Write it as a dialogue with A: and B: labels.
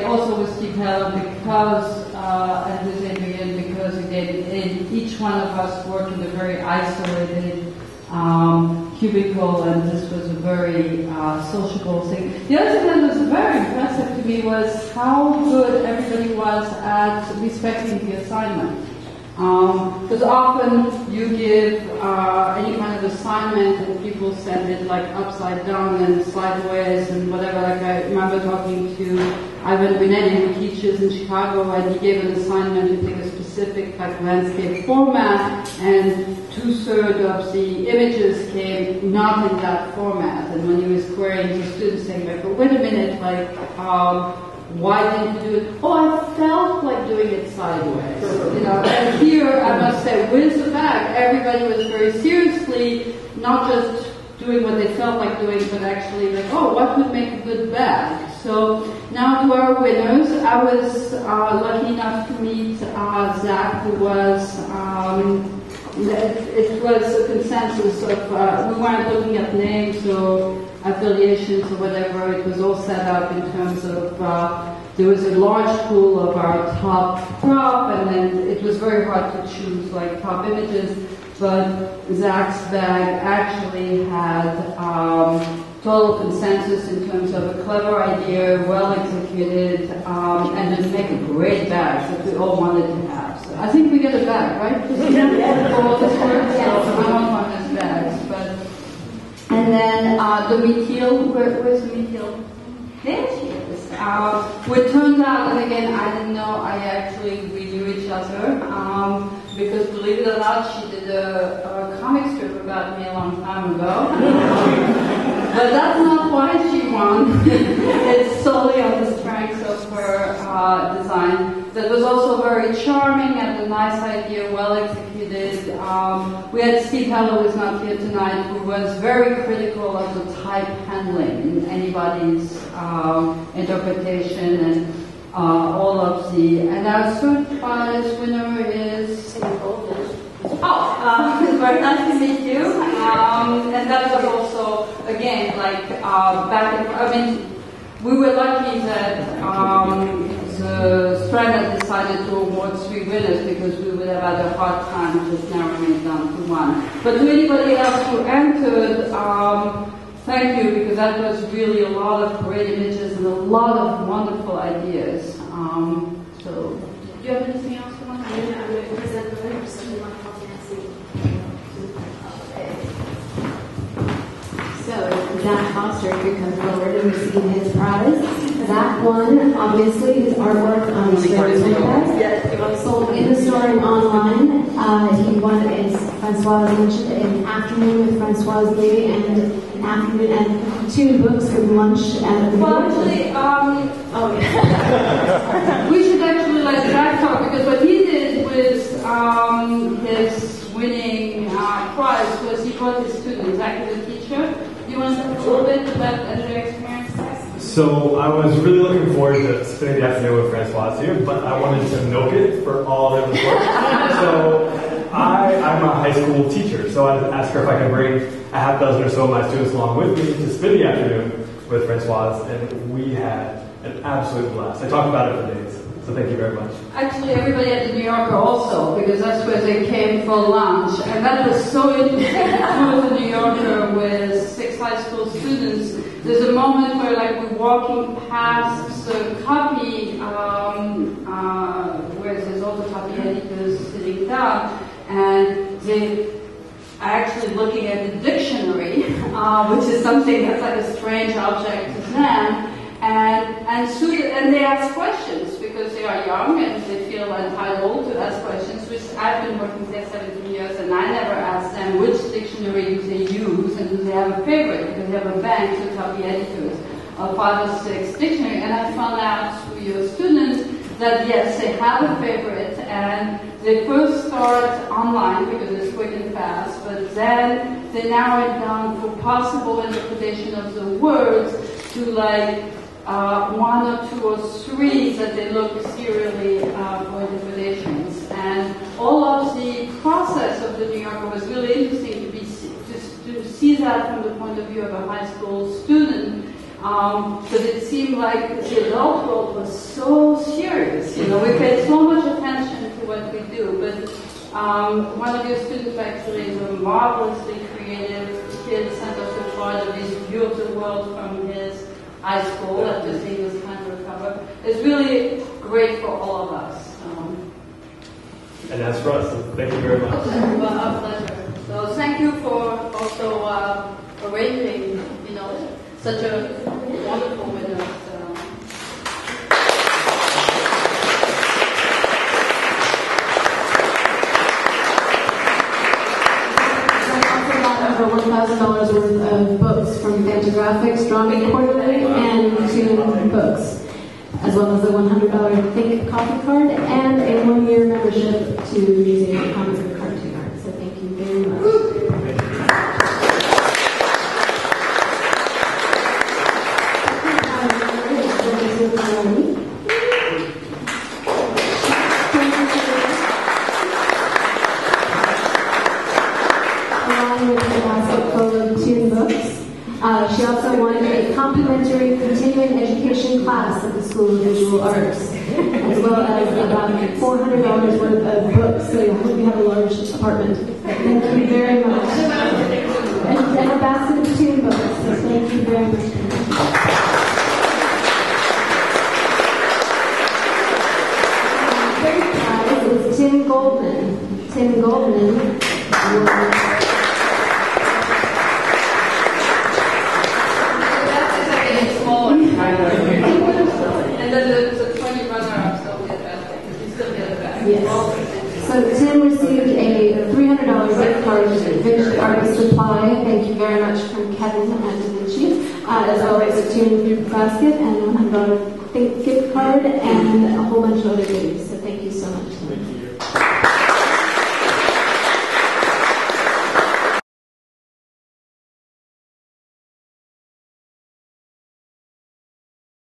A: Also with Steve Heller, because, and with Adrian, because again, each one of us worked in a very isolated cubicle, and this was a very sociable thing. The other thing that was very impressive to me was how good everybody was at respecting the assignment. Because often you give any kind of assignment and people send it like upside down and sideways and whatever. Like I remember talking to Ivan Binetti, who teaches in Chicago, and he gave an assignment to take a specific like landscape format, and 2/3 of the images came not in that format. And when he was querying the students, saying like, "But wait a minute, like." Why didn't you do it? Oh, I felt like doing it sideways. You know, and here I must say, with the bag, everybody was very seriously not just doing what they felt like doing, but actually like, oh, what would make a good bag? So now to our winners, I was lucky enough to meet Zach, who was. It was a consensus of, we weren't looking at names or affiliations or whatever. It was all set up in terms of, there was a large pool of our top crop, and then it was very hard to choose like top images, but Zach's bag actually had total consensus in terms of a clever idea, well executed, and would make a great bag that we all wanted to have. So I think we get a bag, right? For all this work, so I don't want those bags. But and then the Methiel, where's the Methiel? There she is. It turned out, and again, I didn't know, we knew each other, because believe it or not, she did a comic strip about me a long time ago. But that's not why she won. It's solely on the strength of her design. That was also very charming and a nice idea, well executed. We had Steve Heller, who's not here tonight, who was very critical of the type handling in anybody's interpretation, and all of the. And our third prize winner is. It's very nice to meet you. And that was also, again, like back in, I mean, we were lucky that the Strand had decided to award 3 winners, because we would have had a hard time just narrowing it down to 1. But to anybody else who entered, thank you, because that was really a lot of great images and a lot of wonderful ideas. So, do you have anything else you want to do?
B: I'm going to present the winners, so we want to help Nancy.
C: So, Zach Foster could come forward and receive his prize. That one, obviously, his artwork on the Strand sold in the store and online. He won, as Françoise mentioned, an afternoon with Françoise Mouly and an afternoon and TOON Books with lunch at the
A: Well, actually, we should actually let Zach talk, because what he did with his winning prize was he brought his students, Zach is a teacher. Do you want to talk a little bit about their experience?
D: So I was really looking forward to spending the afternoon with Françoise here, but I wanted to milk it for all of his work. So I'm a high school teacher, so I asked her if I could bring a half dozen or so of my students along with me to spend the afternoon with Françoise, and we had an absolute blast. I talked about it for days, so thank you very much.
A: Actually, everybody at the New Yorker also, because that's where they came for lunch, and that was so interesting. Through the New Yorker with 6 high school students, there's a moment where, like, we're walking past the copy, where there's all the copy editors sitting down, and they are actually looking at the dictionary, which is something that's like a strange object to them. And they ask questions because they are young and they feel entitled to ask questions, which I've been working there 17 years, and I never asked them which dictionary do they use and do they have a favorite, because they have a bank of copy editors of 5 or 6 dictionaries. And I found out through your students that yes, they have a favorite, and they first start online because it's quick and fast, but then they narrow it down for possible interpretation of the words to like 1 or 2 or 3 that they look serially for interpretations. And all of the process of the New Yorker was really interesting to see that from the point of view of a high school student, But it seemed like the adult world was so serious. We paid so much attention to what we do. But one of your students actually is a marvelously creative kid, sent us a part of his beautiful world from his high school after he was trying to recover. It's really great for all of us.
D: And that's for us. So thank you very much.
A: Well, our pleasure. So thank you for also arranging, such a wonderful winner.
C: Over $1,000 worth of books from Fantagraphics, Quarterly and TOON Books, as well as a $100 Think coffee card and a 1-year membership to the Museum of Comics and Cartoon Art. So thank you very much. She also wanted a complimentary continuing education class at the School of Visual Arts, as well as about $400 worth of books, so I hope you have a large apartment. Thank you very much. And a basket of TOON Books, so thank you very much. Third prize is Tim Goldman. Tim Goldman
A: and then the 20 runner-ups don't get that. You still get it back.
C: Yes. So Tim received a $300 gift card to Vintage Artist Supply. Thank you very much from Kevin and Da Vinci, as well as a TOON basket and $100 gift card and a whole bunch of other goodies. So thank you so much.